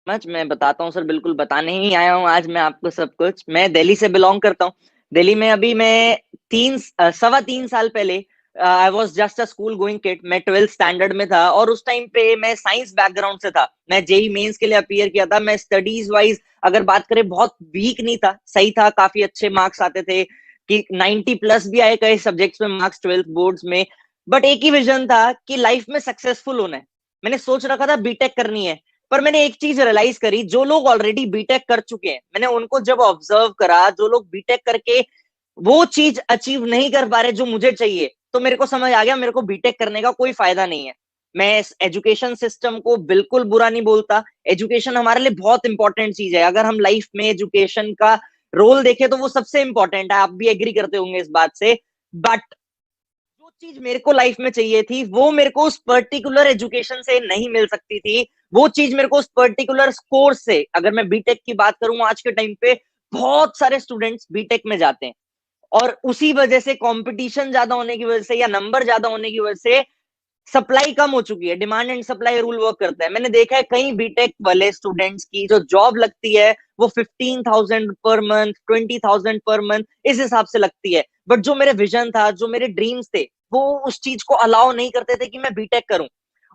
Much मैं बताता हूँ सर, बिल्कुल बताने ही आया हूँ आज मैं आपको सब कुछ। मैं दिल्ली से बिलोंग करता हूँ। दिल्ली में अभी मैं सवा 3 साल पहले I was just a school going kid. मैं 12th स्टैंडर्ड में था और उस टाइम पे मैं साइंस बैकग्राउंड से था। मैं जेई मेंस के लिए अपीयर किया था। मैं स्टडीज वाइज अगर बात करें बहुत वीक नहीं था, सही था, काफी अच्छे मार्क्स आते थे कि 90 प्लस भी आए कई सब्जेक्ट्स में मार्क्स 12th बोर्ड्स में। बट एक ही विजन था कि लाइफ में सक्सेसफुल होना है। मैंने सोच रखा था बीटेक करनी है। पर मैंने एक चीज रियलाइज करी, जो लोग ऑलरेडी बीटेक कर चुके हैं, मैंने उनको जब ऑब्जर्व करा, जो लोग बीटेक करके वो चीज अचीव नहीं कर पा रहे जो मुझे चाहिए, तो मेरे को समझ आ गया मेरे को बीटेक करने का कोई फायदा नहीं है। मैं इस एजुकेशन सिस्टम को बिल्कुल बुरा नहीं बोलता। एजुकेशन हमारे लिए बहुत इंपॉर्टेंट चीज है। अगर हम लाइफ में एजुकेशन का रोल देखें तो वो सबसे इंपॉर्टेंट है। आप भी एग्री करते होंगे इस बात से। बट जो चीज मेरे को लाइफ में चाहिए थी वो मेरे को उस पर्टिकुलर एजुकेशन से नहीं मिल सकती थी। वो चीज मेरे को उस पर्टिकुलर कोर्स से, अगर मैं बीटेक की बात करूं आज के टाइम पे बहुत सारे स्टूडेंट्स बीटेक में जाते हैं। और उसी वजह से, कंपटीशन ज्यादा होने की वजह से या नंबर ज्यादा होने की वजह से, सप्लाई कम हो चुकी है। Demand and supply rule work करता है। मैंने देखा है कई बीटेक वाले स्टूडेंट्स की जो जॉब लगती है वो 15,000 पर मंथ, 20,000 पर मंथ, इस हिसाब से लगती है। बट जो मेरे विजन था, जो मेरे ड्रीम्स थे, वो उस चीज को अलाउ नहीं करते थे कि मैं बीटेक करूं।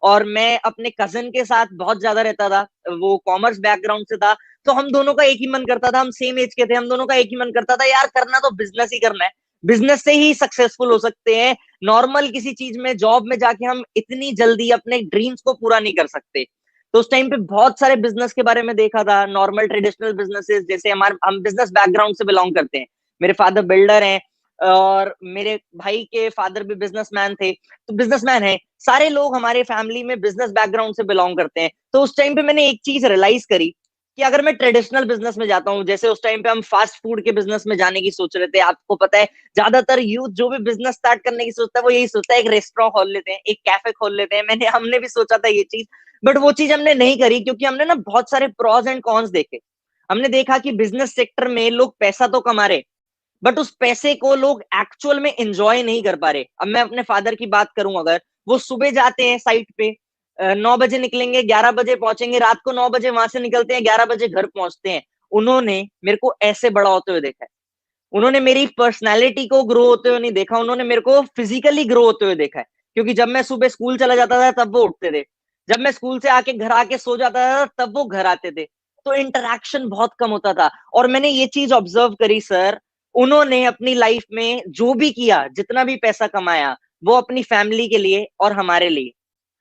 और मैं अपने कजन के साथ बहुत ज्यादा रहता था। वो कॉमर्स बैकग्राउंड से था। तो हम दोनों का एक ही मन करता था, हम सेम एज के थे, हम दोनों का एक ही मन करता था, यार करना तो बिजनेस ही करना है। बिजनेस से ही सक्सेसफुल हो सकते हैं। नॉर्मल किसी चीज में, जॉब में जाके हम इतनी जल्दी अपने ड्रीम्स को पूरा नहीं कर सकते। तो उस टाइम पे बहुत सारे बिजनेस के बारे में देखा था, नॉर्मल ट्रेडिशनल बिजनेसेस, जैसे हमारे हम बिजनेस बैकग्राउंड से बिलोंग करते हैं। मेरे फादर बिल्डर हैं और मेरे भाई के फादर भी बिजनेसमैन थे, तो बिजनेसमैन है। सारे लोग हमारे फैमिली में बिजनेस बैकग्राउंड से बिलोंग करते हैं। तो उस टाइम पे मैंने एक चीज रियलाइज करी कि अगर मैं ट्रेडिशनल बिजनेस में जाता हूँ, जैसे उस टाइम पे हम फास्ट फूड के बिजनेस में जाने की सोच रहे थे। आपको पता है ज्यादातर यूथ जो भी बिजनेस स्टार्ट करने की सोचता है वो यही सोचता है एक रेस्टोरेंट खोल लेते हैं, एक कैफे खोल लेते हैं। हमने भी सोचा था ये चीज। बट वो चीज हमने नहीं करी क्योंकि हमने ना बहुत सारे प्रॉस एंड कॉन्स देखे। हमने देखा कि बिजनेस सेक्टर में लोग पैसा तो कमा रहे, बट उस पैसे को लोग एक्चुअल में एंजॉय नहीं कर पा रहे। अब मैं अपने फादर की बात करूं, अगर वो सुबह जाते हैं साइट पे, 9 बजे निकलेंगे, 11 बजे पहुंचेंगे, रात को 9 बजे वहां से निकलते हैं, 11 बजे घर पहुंचते हैं। उन्होंने मेरे को ऐसे बड़ा होते हुए देखा है। उन्होंने मेरी पर्सनैलिटी को ग्रो होते हुए नहीं देखा, उन्होंने मेरे को फिजिकली ग्रो होते हुए देखा है। क्योंकि जब मैं सुबह स्कूल चला जाता था तब वो उठते थे, जब मैं स्कूल से आके घर आके सो जाता था तब वो घर आते थे। तो इंटरेक्शन बहुत कम होता था। और मैंने ये चीज ऑब्जर्व करी सर, उन्होंने अपनी लाइफ में जो भी किया, जितना भी पैसा कमाया, वो अपनी फैमिली के लिए और हमारे लिए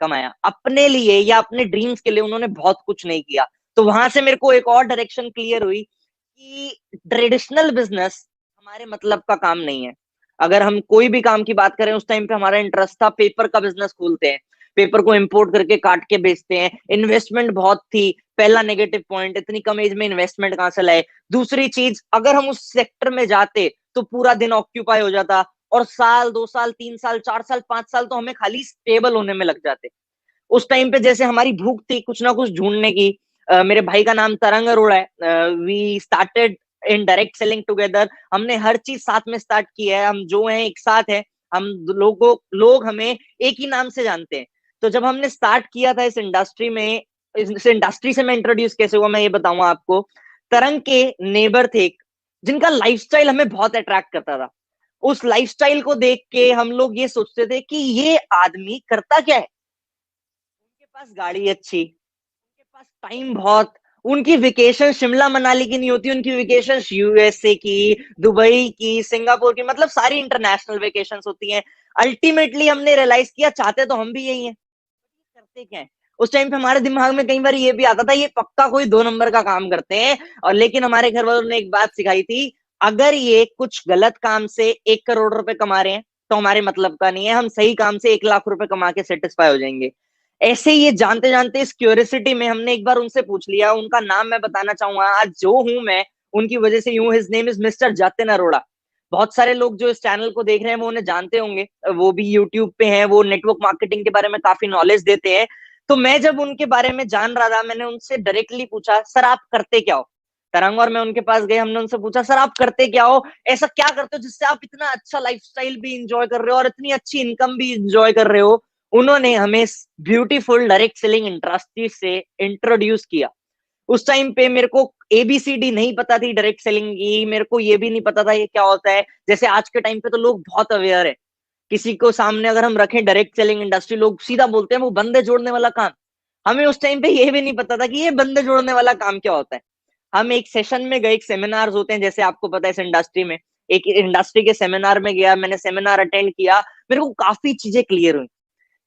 कमाया। अपने लिए या अपने ड्रीम्स के लिए उन्होंने बहुत कुछ नहीं किया। तो वहां से मेरे को एक और डायरेक्शन क्लियर हुई कि ट्रेडिशनल बिजनेस हमारे मतलब का काम नहीं है। अगर हम कोई भी काम की बात करें, उस टाइम पे हमारा इंटरेस्ट था पेपर का बिजनेस खोलते हैं, पेपर को इंपोर्ट करके काट के बेचते हैं। इन्वेस्टमेंट बहुत थी। पहला नेगेटिव पॉइंट, इतनी कम एज में इन्वेस्टमेंट कहां से लाए। दूसरी चीज, अगर हम उस सेक्टर में जाते तो पूरा दिन ऑक्यूपाई हो जाता और साल, 2 साल, 3 साल, 4 साल, 5 साल तो हमें खाली स्टेबल होने में लग जाते। उस टाइम पे जैसे हमारी भूख थी कुछ ना कुछ ढूंढने की। मेरे भाई का नाम तरंग अरोड़ा है। We started in direct selling together. हमने हर चीज साथ में स्टार्ट की है, हम जो हैं एक साथ है। हम लोग हमें एक ही नाम से जानते हैं। तो जब हमने स्टार्ट किया था इस इंडस्ट्री में, इस इंडस्ट्री से मैं इंट्रोड्यूस कैसे हुआ मैं ये बताऊंगा आपको। तरंग के नेबर थे एक, जिनका लाइफस्टाइल हमें बहुत अट्रैक्ट करता था। उस लाइफस्टाइल को देख के हम लोग ये सोचते थे कि ये आदमी करता क्या है। उनके पास गाड़ी अच्छी, उनके पास टाइम बहुत, उनकी वेकेशन शिमला मनाली की नहीं होती, उनकी वेकेशन यूएसए की, दुबई की, सिंगापुर की, मतलब सारी इंटरनेशनल वेकेशन होती हैं। अल्टीमेटली हमने रियलाइज किया चाहते तो हम भी यही हैं, करते क्या है। उस टाइम पे हमारे दिमाग में कई बार ये भी आता था ये पक्का कोई 2 नंबर का काम करते हैं। और लेकिन हमारे घर वालों ने एक बात सिखाई थी, अगर ये कुछ गलत काम से 1 करोड़ रुपए कमा रहे हैं तो हमारे मतलब का नहीं है, हम सही काम से 1 लाख रुपए कमा के सेटिस्फाई हो जाएंगे। ऐसे ही ये जानते जानते इस क्यूरियोसिटी में हमने एक बार उनसे पूछ लिया। उनका नाम मैं बताना चाहूंगा, आज जो हूं मैं उनकी वजह से यूं। His name is mister Jatin Arora. बहुत सारे लोग जो इस चैनल को देख रहे हैं वो उन्हें जानते होंगे, वो भी यूट्यूब पे हैं, वो नेटवर्क मार्केटिंग के बारे में काफी नॉलेज देते हैं। तो मैं जब उनके बारे में जान रहा था, मैंने उनसे डायरेक्टली पूछा सर आप करते क्या हो। तरंग और मैं उनके पास गए, हमने उनसे पूछा सर आप करते क्या हो, ऐसा क्या करते हो जिससे आप इतना अच्छा लाइफस्टाइल भी इंजॉय कर रहे हो और इतनी अच्छी इनकम भी इंजॉय कर रहे हो। उन्होंने हमें ब्यूटीफुल डायरेक्ट सेलिंग इंडस्ट्री से इंट्रोड्यूस किया। उस टाइम पे मेरे को एबीसीडी नहीं पता थी डायरेक्ट सेलिंग की, मेरे को ये भी नहीं पता था ये क्या होता है। जैसे आज के टाइम पे तो लोग बहुत अवेयर है, किसी को सामने अगर हम रखें डायरेक्ट सेलिंग इंडस्ट्री, लोग सीधा बोलते हैं वो बंदे जोड़ने वाला काम। हमें उस टाइम पे ये भी नहीं पता था कि ये बंदे जोड़ने वाला काम क्या होता है। हम एक सेशन में गए, एक सेमिनार होते हैं जैसे आपको पता है इस इंडस्ट्री में, एक इंडस्ट्री के सेमिनार में गया, मैंने सेमिनार अटेंड किया, मेरे को काफी चीजें क्लियर हुई।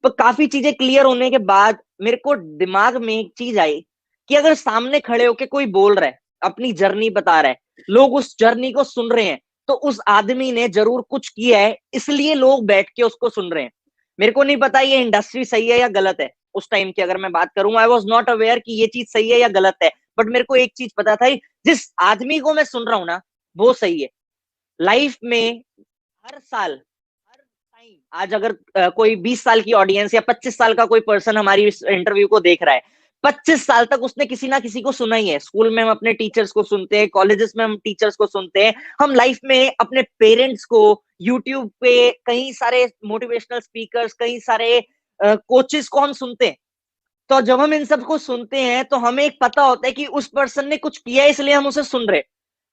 तो काफी चीजें क्लियर होने के बाद मेरे को दिमाग में एक चीज आई कि अगर सामने खड़े होके कोई बोल रहा है, अपनी जर्नी बता रहा है, लोग उस जर्नी को सुन रहे हैं, तो उस आदमी ने जरूर कुछ किया है, इसलिए लोग बैठ के उसको सुन रहे हैं। मेरे को नहीं पता ये इंडस्ट्री सही है या गलत है। उस टाइम की अगर मैं बात करूं, आई वॉज नॉट अवेयर कि ये चीज सही है या गलत है, बट मेरे को एक चीज पता था, जिस आदमी को मैं सुन रहा हूं ना, वो सही है। लाइफ में हर साल, हर टाइम, आज अगर कोई 20 साल की ऑडियंस या 25 साल का कोई पर्सन हमारी इस इंटरव्यू को देख रहा है, 25 साल तक उसने किसी ना किसी को सुना ही है। स्कूल में हम अपने टीचर्स को सुनते हैं, कॉलेजेस में हम टीचर्स को सुनते हैं, हम लाइफ में अपने पेरेंट्स को, यूट्यूब पे कई सारे मोटिवेशनल स्पीकर्स, कई सारे कोचेस को हम सुनते हैं। तो जब हम इन सबको सुनते हैं तो हमें एक पता होता है कि उस पर्सन ने कुछ किया है इसलिए हम उसे सुन रहे हैं।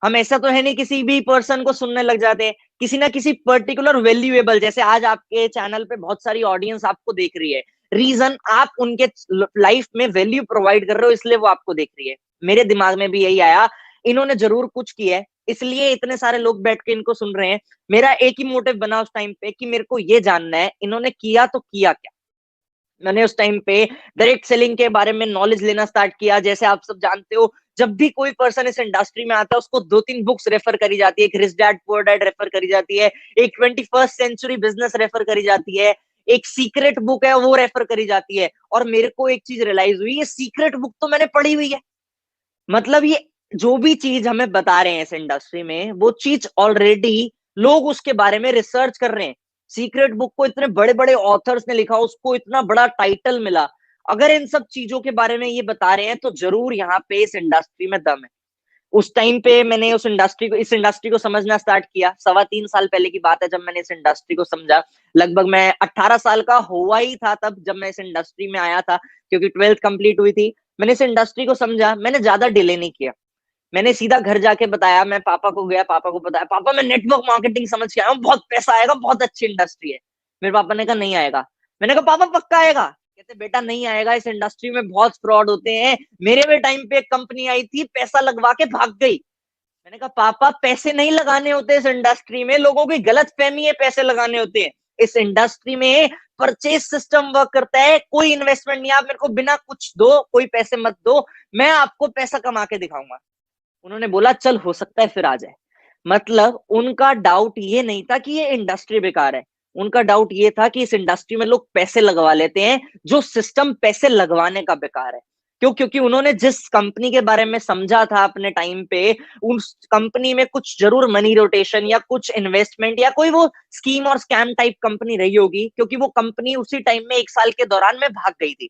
हम ऐसा तो है नहीं किसी भी पर्सन को सुनने लग जाते हैं, किसी ना किसी पर्टिकुलर वैल्यूएबल, जैसे आज आपके चैनल पे बहुत सारी ऑडियंस आपको देख रही है, रीजन आप उनके लाइफ में वैल्यू प्रोवाइड कर रहे हो, इसलिए वो आपको देख रही है। मेरे दिमाग में भी यही आया, इन्होंने जरूर कुछ किया है इसलिए इतने सारे लोग बैठ के इनको सुन रहे हैं। मेरा एक ही मोटिव बना उस टाइम पे कि मेरे को ये जानना है इन्होंने किया तो किया क्या। मैंने उस टाइम पे डायरेक्ट सेलिंग के बारे में नॉलेज लेना स्टार्ट किया। जैसे आप सब जानते हो, जब भी कोई पर्सन इस इंडस्ट्री में आता है उसको 2-3 बुक्स रेफर करी जाती है। एक rich dad poor dad refer करी जाती है, एक 21st सेंचुरी बिजनेस रेफर करी जाती है, एक सीक्रेट बुक है वो रेफर करी जाती है। और मेरे को एक चीज रियलाइज हुई, ये सीक्रेट बुक तो मैंने पढ़ी हुई है। मतलब ये जो भी चीज हमें बता रहे हैं इस इंडस्ट्री में, वो चीज ऑलरेडी लोग उसके बारे में रिसर्च कर रहे हैं। सीक्रेट बुक को इतने बड़े बड़े ऑथर्स ने लिखा, उसको इतना बड़ा टाइटल मिला। अगर इन सब चीजों के बारे में ये बता रहे हैं तो जरूर यहाँ पे इस इंडस्ट्री में दम है। उस टाइम पे मैंने इस इंडस्ट्री को समझना स्टार्ट किया। 3.25 साल पहले की बात है जब मैंने इस इंडस्ट्री को समझा। लगभग मैं 18 साल का हुआ ही था तब जब मैं इस इंडस्ट्री में आया था, क्योंकि 12th कंप्लीट हुई थी। मैंने इस इंडस्ट्री को समझा, मैंने ज्यादा डिले नहीं किया। मैंने सीधा घर जाके बताया, मैं पापा को गया, पापा को बताया, पापा मैं नेटवर्क मार्केटिंग समझ के आया हूँ, बहुत पैसा आएगा, बहुत अच्छी इंडस्ट्री है। मेरे पापा ने कहा नहीं आएगा। मैंने कहा पापा पक्का आएगा? कहते बेटा नहीं आएगा, इस इंडस्ट्री में बहुत फ्रॉड होते हैं। मेरे भी टाइम पे एक कंपनी आई थी, पैसा लगवा के भाग गई। मैंने कहा पापा पैसे नहीं लगाने होते इस इंडस्ट्री में, लोगों की गलत फहमी है पैसे लगाने होते हैं। इस इंडस्ट्री में परचेज सिस्टम वर्क करता है, कोई इन्वेस्टमेंट नहीं। आप मेरे को बिना कुछ दो, कोई पैसे मत दो, मैं आपको पैसा कमा के दिखाऊंगा। उन्होंने बोला चल हो सकता है फिर आ जाए। मतलब उनका डाउट ये नहीं था कि ये इंडस्ट्री बेकार है, उनका डाउट ये था कि इस इंडस्ट्री में लोग पैसे लगवा लेते हैं, जो सिस्टम पैसे लगवाने का बेकार है। क्यों? क्योंकि उन्होंने जिस कंपनी के बारे में समझा था अपने टाइम पे, उस कंपनी में कुछ जरूर मनी रोटेशन या कुछ इन्वेस्टमेंट या कोई वो स्कीम और स्कैम टाइप कंपनी रही होगी, क्योंकि वो कंपनी उसी टाइम में 1 साल के दौरान में भाग गई थी।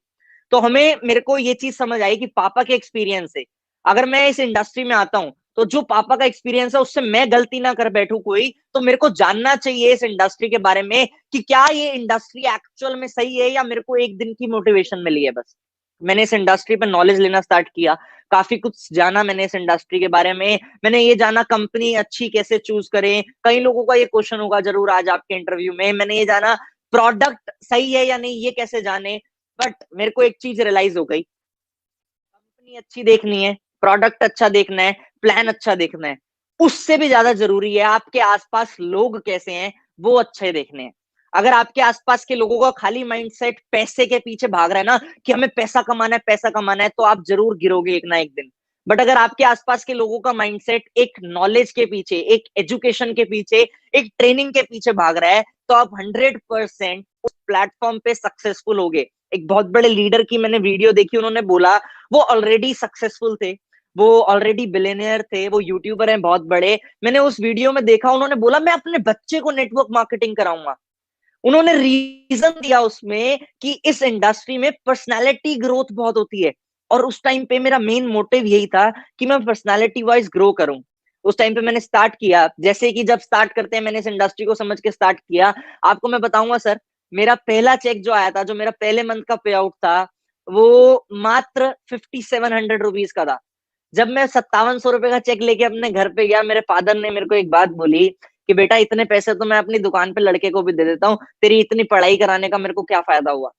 तो मेरे को ये चीज समझ आई कि पापा के एक्सपीरियंस से अगर मैं इस इंडस्ट्री में आता हूं, तो जो पापा का एक्सपीरियंस है उससे मैं गलती ना कर बैठूं कोई, तो मेरे को जानना चाहिए इस इंडस्ट्री के बारे में कि क्या ये इंडस्ट्री एक्चुअल में सही है या मेरे को एक दिन की मोटिवेशन मिली है बस। मैंने इस इंडस्ट्री पर नॉलेज लेना स्टार्ट किया, काफी कुछ जाना मैंने इस इंडस्ट्री के बारे में। मैंने ये जाना कंपनी अच्छी कैसे चूज करें, कई लोगों का ये क्वेश्चन होगा जरूर आज आपके इंटरव्यू में। मैंने ये जाना प्रोडक्ट सही है या नहीं ये कैसे जाने। बट मेरे को एक चीज रियलाइज हो गई, कंपनी अच्छी देखनी है, प्रोडक्ट अच्छा देखना है, प्लान अच्छा देखना है, उससे भी ज्यादा जरूरी है आपके आसपास लोग कैसे हैं, वो अच्छे देखने हैं। अगर आपके आसपास के लोगों का खाली माइंडसेट पैसे के पीछे भाग रहा है ना, कि हमें पैसा कमाना है पैसा कमाना है, तो आप जरूर गिरोगे एक ना एक दिन। बट अगर आपके आसपास के लोगों का माइंडसेट एक नॉलेज के पीछे, एक एजुकेशन के पीछे, एक ट्रेनिंग के पीछे भाग रहा है, तो आप 100% उस प्लेटफॉर्म पे सक्सेसफुल होगे। एक बहुत बड़े लीडर की मैंने वीडियो देखी, उन्होंने बोला वो ऑलरेडी सक्सेसफुल थे, वो ऑलरेडी बिलियनियर थे, वो यूट्यूबर हैं बहुत बड़े। मैंने उस वीडियो में देखा, उन्होंने बोला मैं अपने बच्चे को नेटवर्क मार्केटिंग कराऊंगा। उन्होंने रीजन दिया उसमें कि इस इंडस्ट्री में पर्सनालिटी ग्रोथ बहुत होती है। और उस टाइम पे मेरा मेन मोटिव यही था कि मैं पर्सनालिटी वाइज ग्रो करूं। उस टाइम पे मैंने स्टार्ट किया, जैसे कि जब स्टार्ट करते हैं मैंने इस इंडस्ट्री को समझ के स्टार्ट किया। आपको मैं बताऊंगा सर, मेरा पहला चेक जो आया था, जो मेरा पहले मंथ का पे आउट था, वो मात्र 5700 रुपीज का था। जब मैं 5700 रुपए का चेक लेके अपने घर पे गया, मेरे फादर ने मेरे को एक बात बोली कि बेटा इतने पैसे तो मैं अपनी दुकान पे लड़के को भी दे देता हूँ, तेरी इतनी पढ़ाई कराने का मेरे को क्या फायदा हुआ।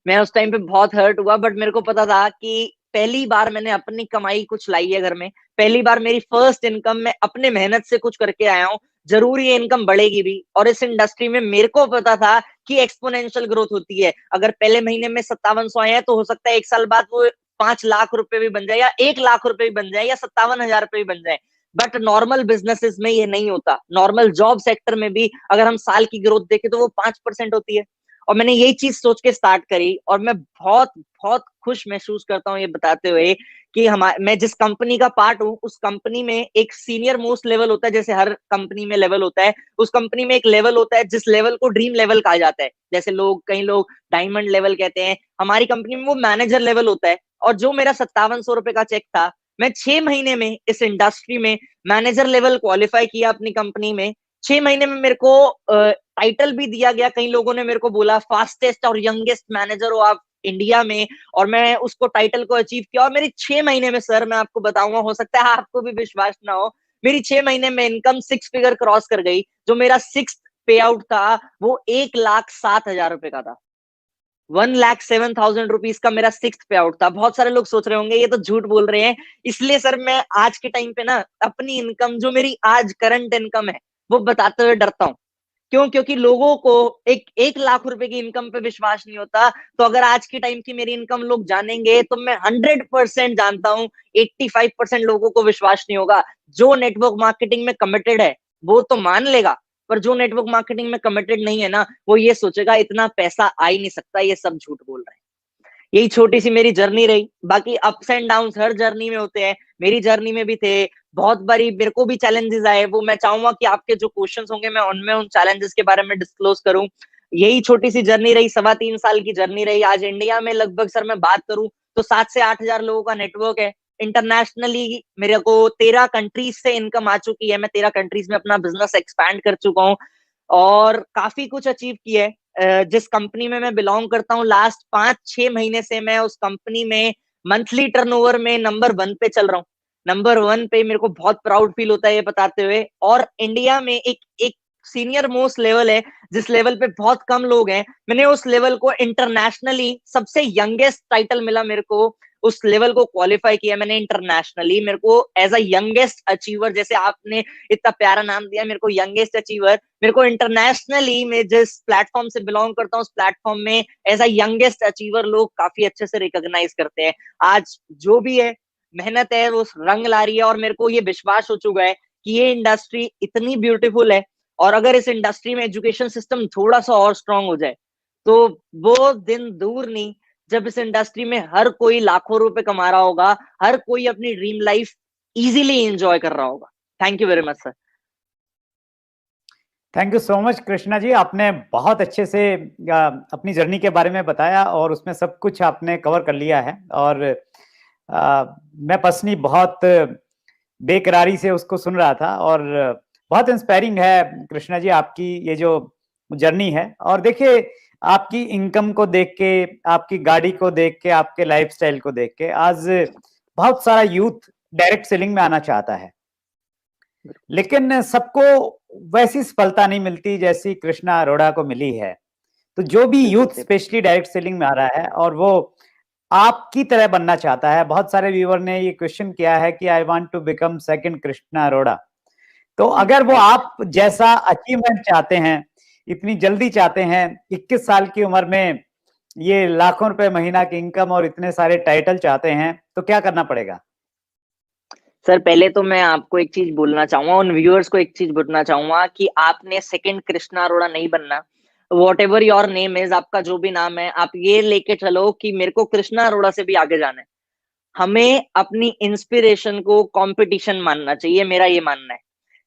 मैं उस टाइम पे बहुत हर्ट हुआ, बट मेरे को पता था कि पहली बार मैंने अपनी कमाई कुछ लाई है घर में, पहली बार मेरी फर्स्ट इनकम मैं अपने मेहनत से कुछ करके आया हूँ, जरूर ये इनकम बढ़ेगी भी। और इस इंडस्ट्री में मेरे को पता था कि एक्सपोनेंशियल ग्रोथ होती है। अगर पहले महीने में 5700 आए हैं तो हो सकता है 1 साल बाद वो 5 लाख रुपए भी बन जाए, या 1 लाख रुपए भी बन जाए, या 57,000 रुपए भी बन जाए। बट नॉर्मल बिजनेसेस में ये नहीं होता। नॉर्मल जॉब सेक्टर में भी अगर हम साल की ग्रोथ देखें तो वो 5% होती है। और मैंने यही चीज सोच के स्टार्ट करी, और मैं बहुत बहुत खुश महसूस करता हूँ ये बताते हुए कि मैं जिस कंपनी का पार्ट हूँ, उस कंपनी में एक सीनियर मोस्ट लेवल होता है, जैसे हर कंपनी में लेवल होता है, उस कंपनी में एक लेवल होता है जिस लेवल को ड्रीम लेवल कहा जाता है। जैसे कई लोग डायमंड लेवल कहते हैं, हमारी कंपनी में वो मैनेजर लेवल होता है। और जो मेरा 5700 रुपए का चेक था, मैं 6 महीने में इस इंडस्ट्री में मैनेजर लेवल क्वालिफाई किया अपनी कंपनी में। 6 महीने में मेरे को टाइटल भी दिया गया। कई लोगों ने मेरे को बोला फास्टेस्ट और यंगेस्ट मैनेजर हो आप इंडिया में, और मैं उसको टाइटल को अचीव किया। और मेरी 6 महीने में, सर मैं आपको बताऊंगा, हो सकता है आपको भी विश्वास ना हो, मेरी 6 महीने में इनकम 6 फिगर क्रॉस कर गई। जो मेरा 6th पे आउट था वो 1,07,000 रुपए का था। 1,07,000 रुपीज का मेरा 6th पे आउट था। बहुत सारे लोग सोच रहे होंगे ये तो झूठ बोल रहे हैं। इसलिए सर मैं आज के टाइम पे ना अपनी इनकम, जो मेरी आज करंट इनकम है, वो बताते हुए डरता हूँ। क्यों? क्योंकि लोगों को 1 लाख रुपए की इनकम पे विश्वास नहीं होता। तो अगर आज की टाइम की मेरी इनकम लोग जानेंगे तो मैं 100% जानता हूँ 85% लोगों को विश्वास नहीं होगा। जो नेटवर्क मार्केटिंग में कमिटेड है वो तो मान लेगा, पर जो नेटवर्क मार्केटिंग में कमिटेड नहीं है ना, वो ये सोचेगा इतना पैसा आ ही नहीं सकता, ये सब झूठ बोल रहे हैं। यही छोटी सी मेरी जर्नी रही। बाकी ups and downs her journey में होते हैं, मेरी जर्नी में भी थे। बहुत बारी मेरे को भी चैलेंजेस आए, वो मैं चाहूंगा कि आपके जो क्वेश्चंस होंगे मैं उनमें उन चैलेंजेस के बारे में डिस्क्लोज करूं। यही छोटी सी जर्नी रही, 3.25 साल की जर्नी रही। आज इंडिया में लगभग, सर मैं बात करूं तो 7 से 8 हजार लोगों का नेटवर्क है। इंटरनेशनली मेरे को 13 कंट्रीज से इनकम आ चुकी है। मैं 13 कंट्रीज में अपना बिजनेस एक्सपैंड कर चुका हूँ, और काफी कुछ अचीव किया है। जिस कंपनी में मैं बिलोंग करता हूँ, लास्ट 5-6 महीने से मैं उस कंपनी में मंथली टर्नओवर में नंबर 1 पे चल रहा हूँ। नंबर 1 पे मेरे को बहुत प्राउड फील होता है ये बताते हुए। और इंडिया में एक एक सीनियर मोस्ट लेवल है जिस लेवल पे बहुत कम लोग हैं, मैंने उस लेवल को इंटरनेशनली सबसे यंगेस्ट टाइटल मिला मेरे को। उस लेवल को क्वालिफाई किया मैंने इंटरनेशनली। मेरे को एज अ यंगेस्ट अचीवर, जैसे आपने इतना प्यारा नाम दिया मेरे को यंगेस्ट अचीवर, मेरे को इंटरनेशनली मैं जिस प्लेटफॉर्म से बिलोंग करता हूँ उस प्लेटफॉर्म में एज अ यंगेस्ट अचीवर लोग काफी अच्छे से रिकॉग्नाइज करते हैं। आज जो भी है मेहनत है वो रंग ला रही है, और मेरे को ये विश्वास हो चुका है कि ये इंडस्ट्री इतनी ब्यूटीफुल है। और अगर इस इंडस्ट्री में एजुकेशन सिस्टम थोड़ा सा और स्ट्रांग हो जाए तो वो दिन दूर नहीं जब इस इंडस्ट्री में हर कोई लाखों रुपए कमा रहा होगा, हर कोई अपनी ड्रीम लाइफ इजीली एंजॉय कर रहा होगा। Thank you very much sir. Thank you so much Krishna ji, आपने बहुत अच्छे से अपनी जर्नी के बारे में बताया और उसमें सब कुछ आपने कवर कर लिया है। और मैं पर्सनली बहुत बेकरारी से उसको सुन रहा था, और बहुत इंस्पायरिंग है कृष्णा जी आपकी ये जो जर्नी है। और देखिए आपकी इनकम को देख के, आपकी गाड़ी को देख के, आपके लाइफस्टाइल को देख के आज बहुत सारा यूथ डायरेक्ट सेलिंग में आना चाहता है, लेकिन सबको वैसी सफलता नहीं मिलती जैसी कृष्णा अरोड़ा को मिली है। तो जो भी यूथ स्पेशली डायरेक्ट सेलिंग में आ रहा है और वो आपकी तरह बनना चाहता है, बहुत सारे व्यूअर ने ये क्वेश्चन किया है कि I want to become second Krishna Arora. तो अगर वो आप जैसा अचीवमेंट चाहते हैं, इतनी जल्दी चाहते हैं, 21 साल की उम्र में ये लाखों रुपए महीना की इनकम और इतने सारे टाइटल चाहते हैं, तो क्या करना पड़ेगा? सर पहले तो मैं आपको एक चीज बोलना चाहूंगा, उन व्यूअर्स को एक चीज बोलना चाहूंगा कि आपने सेकंड कृष्णा अरोड़ा नहीं बनना। What ever your name is, आपका जो भी नाम है, आप ये लेके चलो कि मेरे को कृष्णा अरोड़ा से भी आगे जाना है। हमें अपनी इंस्पिरेशन को कंपटीशन मानना चाहिए, मेरा ये मानना है।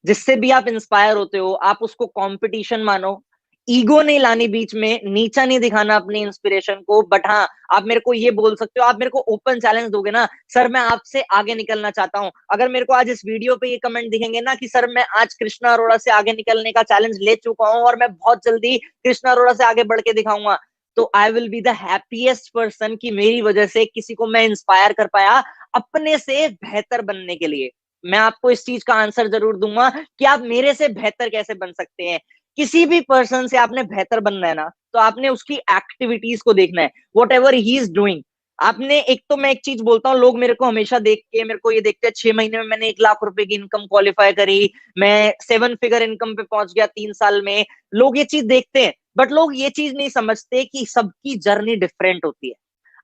जिससे भी आप इंस्पायर होते हो आप उसको कंपटीशन मानो। ईगो नहीं लानी बीच में, नीचा नहीं दिखाना अपनी इंस्पिरेशन को। बट हाँ, आप मेरे को ये बोल सकते हो, आप मेरे को ओपन चैलेंज दोगे ना सर, मैं आपसे आगे निकलना चाहता हूं। अगर मेरे को आज इस वीडियो पे ये कमेंट दिखेंगे ना कि सर मैं आज कृष्णा अरोड़ा से आगे निकलने का चैलेंज ले चुका हूं और मैं बहुत जल्दी कृष्णा अरोड़ा से आगे बढ़ के दिखाऊंगा, तो I will be the happiest person कि मेरी वजह से किसी को मैं इंस्पायर कर पाया अपने से बेहतर बनने के लिए। मैं आपको इस चीज का आंसर जरूर दूंगा कि आप मेरे से बेहतर कैसे बन सकते हैं। किसी भी पर्सन से आपने बेहतर बनना है ना, तो आपने उसकी एक्टिविटीज को देखना है, what ever he is doing. आपने एक तो मैं एक चीज बोलता हूँ, लोग मेरे को हमेशा देख के मेरे को ये देखते हैं 6 महीने में मैंने 1 लाख रुपए की इनकम क्वालिफाई करी, मैं 7 फिगर इनकम पे पहुंच गया 3 साल में। लोग ये चीज देखते हैं, बट लोग ये चीज नहीं समझते कि सबकी जर्नी डिफरेंट होती है।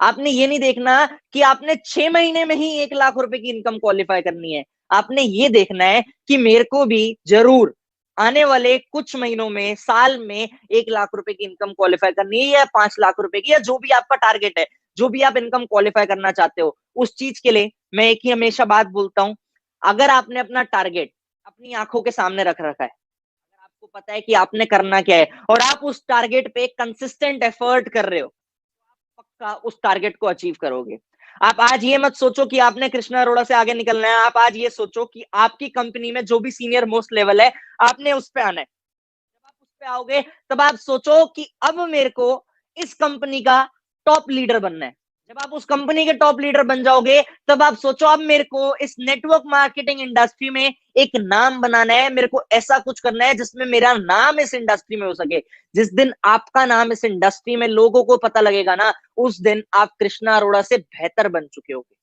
आपने ये नहीं देखना कि आपने 6 महीने में ही 1 लाख रुपए की इनकम क्वालिफाई करनी है। आपने ये देखना है कि मेरे को भी जरूर आने वाले कुछ महीनों में, साल में 1 लाख रुपए की इनकम क्वालिफाई करनी है, या 5 लाख रुपए की, या जो भी आपका टारगेट है, जो भी आप इनकम क्वालिफाई करना चाहते हो, उस चीज के लिए मैं एक ही हमेशा बात बोलता हूं। अगर आपने अपना टारगेट अपनी आंखों के सामने रख रखा है, अगर आपको पता है कि आपने करना क्या है, और आप उस टारगेट पे कंसिस्टेंट एफर्ट कर रहे हो, तो आप पक्का उस टारगेट को अचीव करोगे। आप आज ये मत सोचो कि आपने कृष्णा अरोड़ा से आगे निकलना है, आप आज ये सोचो कि आपकी कंपनी में जो भी सीनियर मोस्ट लेवल है, आपने उस पे आना है। जब आप उस पे आओगे, तब आप सोचो कि अब मेरे को इस कंपनी का टॉप लीडर बनना है। जब आप उस कंपनी के टॉप लीडर बन जाओगे, तब आप सोचो अब मेरे को इस नेटवर्क मार्केटिंग इंडस्ट्री में एक नाम बनाना है, मेरे को ऐसा कुछ करना है जिसमें मेरा नाम इस इंडस्ट्री में हो सके। जिस दिन आपका नाम इस इंडस्ट्री में लोगों को पता लगेगा ना, उस दिन आप कृष्णा अरोड़ा से बेहतर बन चुके होगे।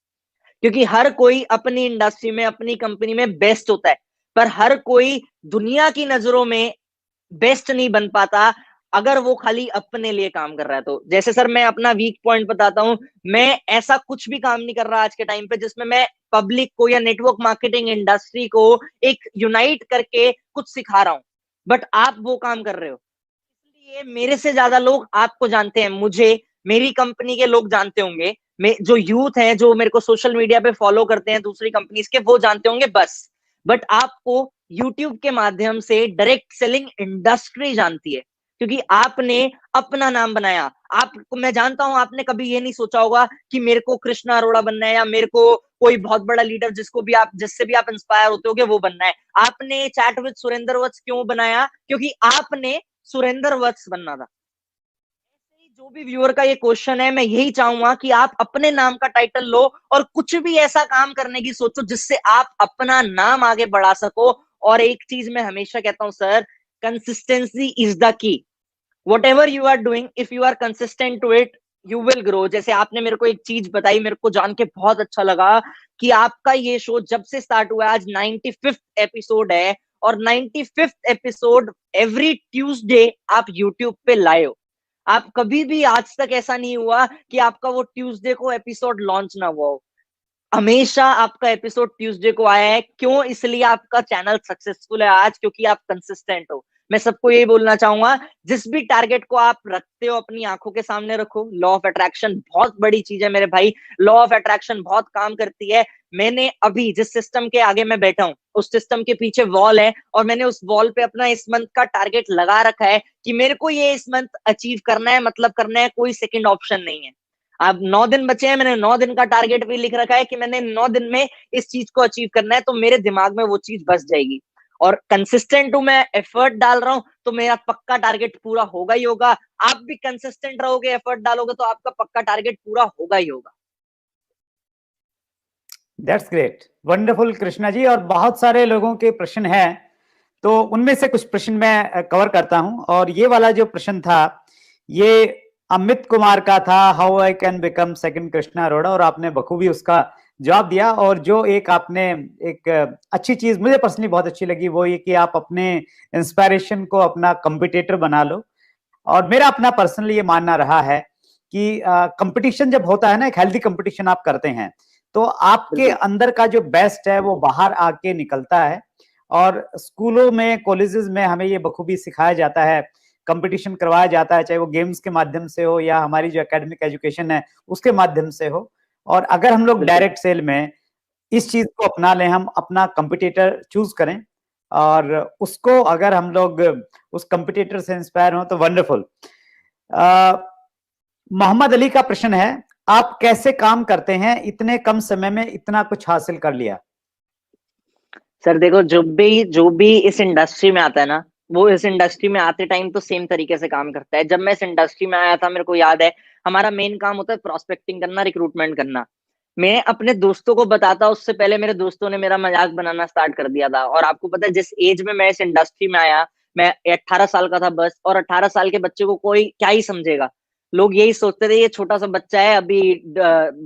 क्योंकि हर कोई अपनी इंडस्ट्री में, अपनी कंपनी में बेस्ट होता है, पर हर कोई दुनिया की नजरों में बेस्ट नहीं बन पाता अगर वो खाली अपने लिए काम कर रहा है। तो जैसे सर मैं अपना वीक पॉइंट बताता हूं, मैं ऐसा कुछ भी काम नहीं कर रहा आज के टाइम पे जिसमें मैं पब्लिक को या नेटवर्क मार्केटिंग इंडस्ट्री को एक यूनाइट करके कुछ सिखा रहा हूं, बट आप वो काम कर रहे हो। इसलिए मेरे से ज्यादा लोग आपको जानते हैं, मुझे मेरी कंपनी के लोग जानते होंगे, जो यूथ है जो मेरे को सोशल मीडिया पे फॉलो करते हैं दूसरी कंपनीज के, वो जानते होंगे बस। बट आपको यूट्यूब के माध्यम से डायरेक्ट सेलिंग इंडस्ट्री जानती है, क्योंकि आपने अपना नाम बनाया। आपको मैं जानता हूं, आपने कभी ये नहीं सोचा होगा कि मेरे को कृष्णा अरोड़ा बनना है, या मेरे को कोई बहुत बड़ा लीडर जिससे भी आप इंस्पायर होते होगे वो बनना है। आपने चैट विद सुरेंद्र वत्स क्यों बनाया? क्योंकि आपने सुरेंद्र वत्स बनना था। जो भी व्यूअर का ये क्वेश्चन है, मैं यही चाहूंगा कि आप अपने नाम का टाइटल लो और कुछ भी ऐसा काम करने की सोचो जिससे आप अपना नाम आगे बढ़ा सको। और एक चीज मैं हमेशा कहता हूं sir, consistency is the key. Whatever you are doing, if you are consistent to it, you will grow. जैसे आपने मेरे को एक चीज बताई, मेरे को जान के बहुत अच्छा लगा कि आपका ये शो जब से स्टार्ट हुआ है, आज 95th एपिसोड है, और 95th एपिसोड एवरी ट्यूसडे आप यूट्यूब पे लाए हो। आप कभी भी आज तक ऐसा नहीं हुआ कि आपका वो ट्यूसडे को एपिसोड लॉन्च ना हुआ हो। हमेशा आपका एपिसोड ट्यूसडे को आया है। क्यों? इसलिए आपका चैनल सक्सेसफुल है आज, क्योंकि आप कंसिस्टेंट हो। मैं सबको यही बोलना चाहूंगा, जिस भी टारगेट को आप रखते हो अपनी आंखों के सामने रखो। लॉ ऑफ अट्रैक्शन बहुत बड़ी चीज है मेरे भाई, लॉ ऑफ अट्रैक्शन बहुत काम करती है। मैंने अभी जिस सिस्टम के आगे मैं बैठा हूं, उस सिस्टम के पीछे वॉल है, और मैंने उस वॉल पे अपना इस मंथ का टारगेट लगा रखा है कि मेरे को ये इस मंथ अचीव करना है, मतलब करना है, कोई सेकंड ऑप्शन नहीं है। अब 9 दिन बचे हैं, मैंने 9 दिन का टारगेट भी लिख रखा है कि मैंने 9 दिन में इस चीज को अचीव करना है, तो मेरे दिमाग में वो चीज बस जाएगी। और कंसिस्टेंट हूं मैं, एफर्ट डाल रहा हूं, तो मेरा पक्का टारगेट पूरा होगा ही होगा। आप भी कंसिस्टेंट रहोगे, एफर्ट डालोगे, तो आपका पक्का टारगेट पूरा होगा ही होगा। That's great, wonderful Krishna ji. और बहुत सारे लोगों के प्रश्न हैं, तो उनमें से कुछ प्रश्न मैं कवर करता हूं। और ये वाला जो प्रश्न था, ये अमित कुमार का था, how I can become second Krishna Arora, और आपने बखूबी उसका जवाब दिया। और जो एक आपने एक अच्छी चीज मुझे पर्सनली बहुत अच्छी लगी, वो ये कि आप अपने इंस्पायरेशन को अपना कंपिटिटर बना लो। और मेरा अपना पर्सनली ये मानना रहा है कि कंपटीशन जब होता है ना, एक हेल्दी कंपटीशन आप करते हैं, तो आपके अंदर का जो बेस्ट है वो बाहर आके निकलता है। और स्कूलों में, कॉलेजेस में हमें ये बखूबी सिखाया जाता है, कंपटीशन करवाया जाता है, चाहे वो गेम्स के माध्यम से हो या हमारी जो एकेडमिक एजुकेशन है उसके माध्यम से हो। और अगर हम लोग डायरेक्ट सेल में इस चीज को अपना लें, हम अपना कंपटीटर चूज करें और उसको अगर हम लोग उस कंपटीटर से इंस्पायर हो तो वंडरफुल। मोहम्मद अली का प्रश्न है, आप कैसे काम करते हैं, इतने कम समय में इतना कुछ हासिल कर लिया? सर देखो, जो भी इस इंडस्ट्री में आता है ना, वो इस इंडस्ट्री में आते टाइम तो सेम तरीके से काम करता है। जब मैं इस इंडस्ट्री में आया था, मेरे को याद है, हमारा मेन काम होता है प्रोस्पेक्टिंग करना, रिक्रूटमेंट करना। मैं अपने दोस्तों को बताता, उससे पहले मेरे दोस्तों ने मेरा मजाक बनाना स्टार्ट कर दिया था। और आपको पता है, जिस एज में मैं इस इंडस्ट्री में आया, मैं 18 साल का था बस, और 18 साल के बच्चे को कोई क्या ही समझेगा। लोग यही सोचते थे ये छोटा सा बच्चा है, अभी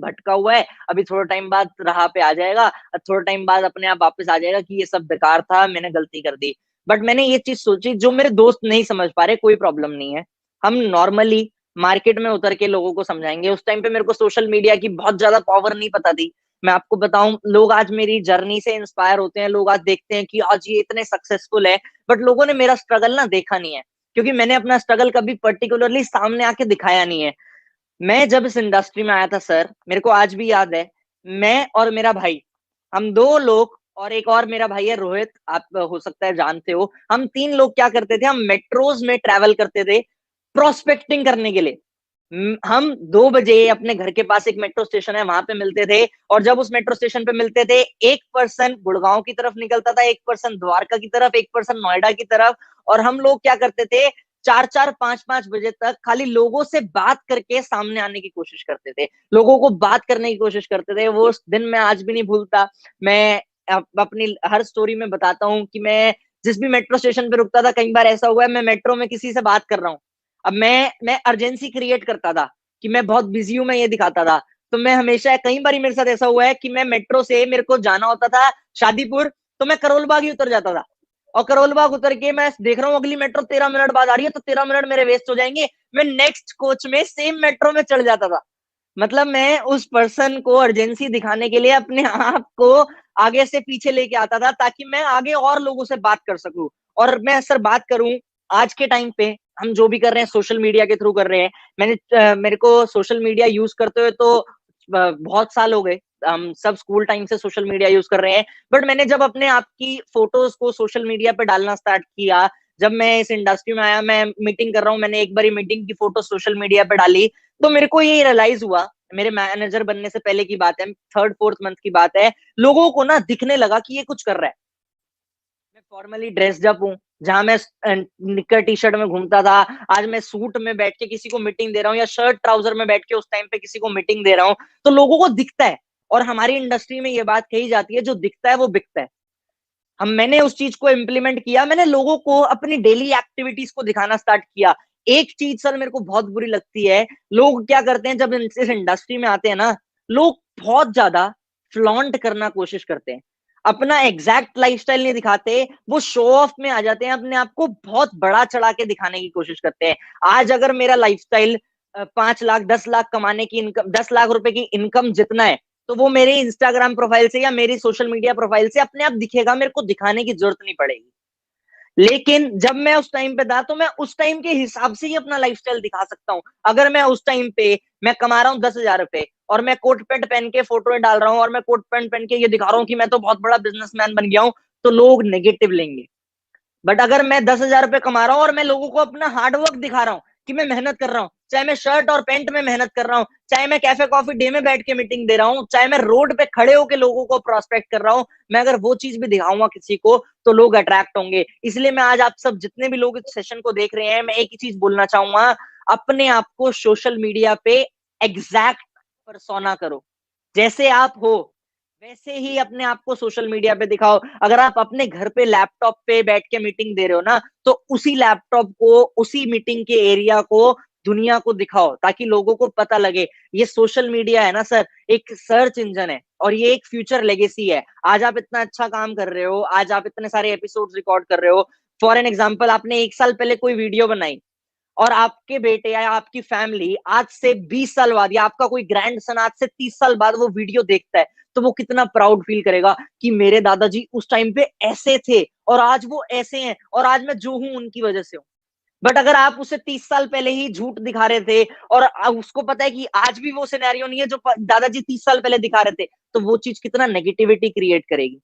भटका हुआ है, अभी थोड़ा टाइम बाद राह पे आ जाएगा, थोड़ा टाइम बाद अपने आप वापस आ जाएगा कि ये सब बेकार था, मैंने गलती कर दी। बट मैंने ये चीज सोची, जो मेरे दोस्त नहीं समझ पा रहे, कोई प्रॉब्लम नहीं है, हम नॉर्मली मार्केट में उतर के लोगों को समझाएंगे। उस टाइम पे मेरे को सोशल मीडिया की बहुत ज्यादा पावर नहीं पता थी। मैं आपको बताऊं, लोग आज मेरी जर्नी से इंस्पायर होते हैं, लोग आज देखते हैं कि आज ये इतने सक्सेसफुल है, बट लोगों ने मेरा स्ट्रगल ना देखा नहीं है, क्योंकि मैंने अपना स्ट्रगल कभी पर्टिकुलरली सामने आके दिखाया नहीं है। मैं जब इस इंडस्ट्री में आया था सर, मेरे को आज भी याद है, मैं और मेरा भाई, हम दो लोग, और एक और मेरा भाई है रोहित, आप हो सकता है जानते हो, हम तीन लोग क्या करते थे, हम मेट्रोज में ट्रैवल करते थे प्रोस्पेक्टिंग करने के लिए। हम 2 बजे अपने घर के पास एक मेट्रो स्टेशन है, वहां पे मिलते थे। और जब उस मेट्रो स्टेशन पे मिलते थे, एक पर्सन गुड़गांव की तरफ निकलता था, एक पर्सन द्वारका की तरफ, एक पर्सन नोएडा की तरफ। और हम लोग क्या करते थे, 4-4 5-5 बजे तक खाली लोगों से बात करके सामने आने की कोशिश करते थे, लोगों को बात करने की कोशिश करते थे। वो दिन मैं आज भी नहीं भूलता। मैं अपनी हर स्टोरी में बताता हूँ कि मैं जिस भी मेट्रो स्टेशन पे रुकता था, कई बार ऐसा हुआ है मैं मेट्रो में किसी से बात कर रहा हूँ, अब मैं अर्जेंसी क्रिएट करता था कि मैं बहुत बिजी हूं, मैं ये दिखाता था। तो मैं हमेशा, कई बार मेरे साथ ऐसा हुआ है कि मैं मेट्रो से, मेरे को जाना होता था शादीपुर, तो मैं करोल बाग ही उतर जाता था। और करोल बाग उतर के मैं देख रहा हूँ अगली मेट्रो 13 मिनट बाद आ रही है, तो 13 मिनट मेरे वेस्ट हो जाएंगे, मैं नेक्स्ट कोच में सेम मेट्रो में चढ़ जाता था। मतलब मैं उस पर्सन को अर्जेंसी दिखाने के लिए अपने आप को आगे से पीछे लेके आता था, ताकि मैं आगे और लोगों से बात कर सकूं। और मैं सर बात करूं, आज के टाइम पे हम जो भी कर रहे हैं सोशल मीडिया के थ्रू कर रहे हैं। मेरे को सोशल मीडिया यूज करते हुए तो बहुत साल हो गए, हम सब स्कूल टाइम से सोशल मीडिया यूज कर रहे हैं। बट मैंने जब अपने आप की फोटोज को सोशल मीडिया पे डालना स्टार्ट किया, जब मैं इस इंडस्ट्री में आया, मैं मीटिंग कर रहा हूँ, मैंने एक बारी मीटिंग की फोटो सोशल मीडिया पे डाली, तो मेरे को ये रियलाइज हुआ, मेरे मैनेजर बनने से पहले की बात है, 3rd 4th मंथ की बात है, लोगों को ना दिखने लगा कि ये कुछ कर रहा है। मैं फॉर्मली ड्रेस्ड अप हूँ, जहां मैं निक्कर टी शर्ट में घूमता था, आज मैं सूट में बैठ के किसी को मीटिंग दे रहा हूँ, या शर्ट ट्राउजर में बैठ के उस टाइम पे किसी को मीटिंग दे रहा हूँ, तो लोगों को दिखता है। और हमारी इंडस्ट्री में ये बात कही जाती है, जो दिखता है वो बिकता है। मैंने उस चीज को इम्प्लीमेंट किया, मैंने लोगों को अपनी डेली एक्टिविटीज को दिखाना स्टार्ट किया। एक चीज सर मेरे को बहुत बुरी लगती है, लोग क्या करते हैं जब इस इंडस्ट्री में आते हैं ना, लोग बहुत ज्यादा फ्लॉन्ट करना कोशिश करते हैं, अपना एग्जैक्ट लाइफस्टाइल नहीं दिखाते, वो शो ऑफ में आ जाते हैं, अपने आप को बहुत बड़ा चढ़ा के दिखाने की कोशिश करते हैं। आज अगर मेरा लाइफस्टाइल 5 लाख 10 लाख कमाने की इनकम, 10 लाख रुपए की इनकम जितना है, तो वो मेरे इंस्टाग्राम प्रोफाइल से या मेरी सोशल मीडिया प्रोफाइल से अपने आप दिखेगा, मेरे को दिखाने की जरूरत नहीं पड़ेगी। लेकिन जब मैं उस टाइम पे था, तो मैं उस टाइम के हिसाब से ही अपना लाइफस्टाइल दिखा सकता हूँ। अगर मैं उस टाइम पे मैं कमा रहा हूँ 10,000 रुपए, और मैं कोट पैंट पहन के फोटो डाल रहा हूँ, और मैं कोट पैंट पहन के ये दिखा रहा हूँ कि मैं तो बहुत बड़ा बिजनेसमैन बन गया हूँ, तो लोग नेगेटिव लेंगे। बट अगर मैं 10,000 रुपए कमा रहा हूँ, और मैं लोगों को अपना हार्डवर्क दिखा रहा हूँ कि मैं मेहनत कर रहा हूँ, चाहे मैं शर्ट और पैंट में मेहनत कर रहा हूँ, चाहे मैं कैफे कॉफी डे में बैठ के मीटिंग दे रहा हूँ, चाहे मैं रोड पे खड़े होकर लोगों को प्रोस्पेक्ट कर रहा हूँ, मैं अगर वो चीज भी दिखाऊंगा किसी को, तो लोग अट्रैक्ट होंगे। इसलिए मैं आज आप सब जितने भी लोग इस सेशन को देख रहे हैं, मैं एक ही चीज बोलना चाहूंगा, अपने आप को सोशल मीडिया पे एग्जैक्ट परसोना करो, जैसे आप हो वैसे ही अपने आप को सोशल मीडिया पे दिखाओ। अगर आप अपने घर पे लैपटॉप पे बैठ के मीटिंग दे रहे हो ना, तो उसी लैपटॉप को, उसी मीटिंग के एरिया को दुनिया को दिखाओ, ताकि लोगों को पता लगे ये सोशल मीडिया है ना सर, एक सर्च इंजन है, और ये एक फ्यूचर लेगेसी है। आज आप इतना अच्छा काम कर रहे हो, आज आप इतने सारे एपिसोड्स रिकॉर्ड कर रहे हो, फॉर एन एग्जाम्पल आपने 1 साल पहले कोई वीडियो बनाई, और आपके बेटे या आपकी फैमिली आज से 20 साल बाद, या आपका कोई ग्रैंड सन आज से 30 साल बाद वो वीडियो देखता है, तो वो कितना प्राउड फील करेगा कि मेरे दादाजी उस टाइम पे ऐसे थे, और आज वो ऐसे हैं, और आज मैं जो हूं उनकी वजह से हूं। बट अगर आप उसे 30 साल पहले ही झूठ दिखा रहे थे, और उसको पता है कि आज भी वो सिनेरियो नहीं है जो दादाजी 30 साल पहले दिखा रहे थे, तो वो चीज कितना नेगेटिविटी क्रिएट करेगी।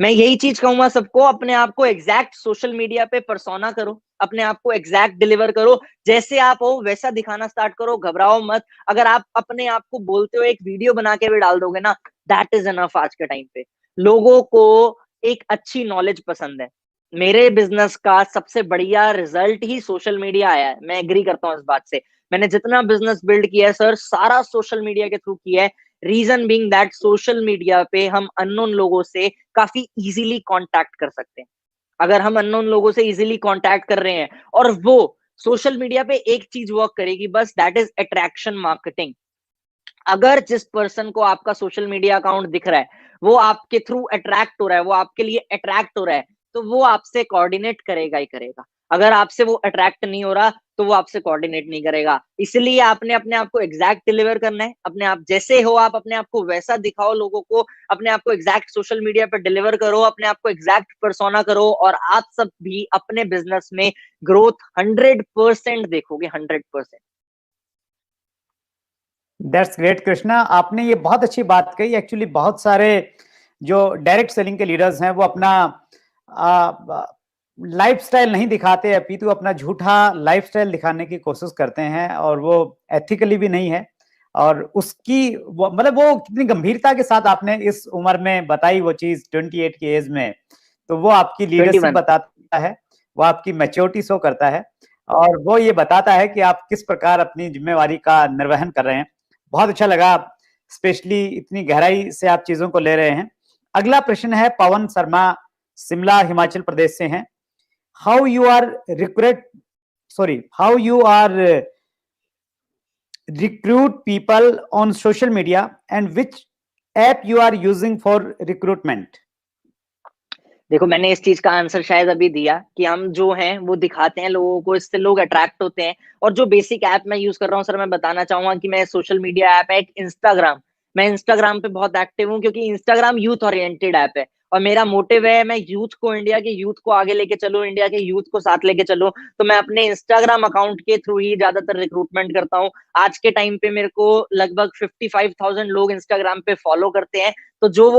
मैं यही चीज कहूंगा सबको, अपने आप को एग्जैक्ट सोशल मीडिया पे परसोना करो, अपने आप को एग्जैक्ट डिलीवर करो, जैसे आप हो वैसा दिखाना स्टार्ट करो, घबराओ मत। अगर आप अपने आप को बोलते हो एक वीडियो बना के भी डाल दोगे ना, दैट इज एनफ। आज के टाइम पे लोगों को एक अच्छी नॉलेज पसंद है, मेरे बिजनेस का सबसे बढ़िया रिजल्ट ही सोशल मीडिया आया है। मैं एग्री करता हूँ इस बात से। मैंने जितना बिजनेस बिल्ड किया है सर, सारा सोशल मीडिया के थ्रू किया है। Reason being that social media पे हम अननोन लोगों से काफी इजीली कांटेक्ट कर सकते हैं। अगर हम अननोन लोगों से इजीली कांटेक्ट कर रहे हैं, और वो सोशल मीडिया पे एक चीज वर्क करेगी बस, दैट इज अट्रैक्शन मार्केटिंग। अगर जिस पर्सन को आपका सोशल मीडिया अकाउंट दिख रहा है, वो आपके थ्रू अट्रैक्ट हो रहा है, वो आपके लिए अट्रैक्ट हो रहा है, तो वो आपसे कोऑर्डिनेट करेगा ही करेगा। अगर आपसे वो अट्रैक्ट नहीं हो रहा, तो वो आपसे कोऑर्डिनेट नहीं करेगा। इसलिए आपने अपने आप को एग्जैक्ट डिलीवर करना है। अपने आप जैसे हो, आप अपने आप को वैसा दिखाओ लोगों को। अपने आप को एग्जैक्ट सोशल मीडिया पर डिलीवर करो, अपने आप को एग्जैक्ट पर्सोना करो, और आप सब भी अपने बिजनेस में ग्रोथ 100% देखोगे, 100%। दैट्स ग्रेट कृष्णा, आपने ये बहुत अच्छी बात कही। एक्चुअली बहुत सारे जो डायरेक्ट सेलिंग के लीडर्स हैं वो अपना लाइफस्टाइल नहीं दिखाते, अपितु अपना झूठा लाइफस्टाइल दिखाने की कोशिश करते हैं, और वो एथिकली भी नहीं है। और उसकी मतलब वो कितनी गंभीरता के साथ आपने इस उम्र में बताई वो चीज, 28 की एज में, तो वो आपकी लीडरशिप 21। बताता है, वो आपकी मैच्योरिटी शो करता है, और वो ये बताता है कि आप किस प्रकार अपनी जिम्मेवारी का निर्वहन कर रहे हैं। बहुत अच्छा लगा, स्पेशली इतनी गहराई से आप चीजों को ले रहे हैं। अगला प्रश्न है, पवन शर्मा शिमला हिमाचल प्रदेश से हैं। How you are recruit people on social media and which app you are using for recruitment? देखो, मैंने इस चीज का आंसर शायद अभी दिया कि हम जो हैं वो दिखाते हैं लोगों को, इससे लोग अट्रैक्ट होते हैं। और जो बेसिक ऐप मैं यूज कर रहा हूँ सर, मैं बताना चाहूंगा कि मैं सोशल मीडिया ऐप है एक इंस्टाग्राम। मैं इंस्टाग्राम पे बहुत एक्टिव हूँ, क्योंकि इंस्टाग्राम यूथ ओरिएंटेड ऐप है, और मेरा मोटिव है मैं यूथ को, इंडिया के यूथ को आगे लेके चलूं, इंडिया के यूथ को साथ लेके चलूं। तो मैं अपने इंस्टाग्राम अकाउंट के थ्रू ही ज्यादातर रिक्रूटमेंट करता हूँ। आज के टाइम पे मेरे को लगभग 55,000 लोग इंस्टाग्राम पे फॉलो करते हैं। तो जो वो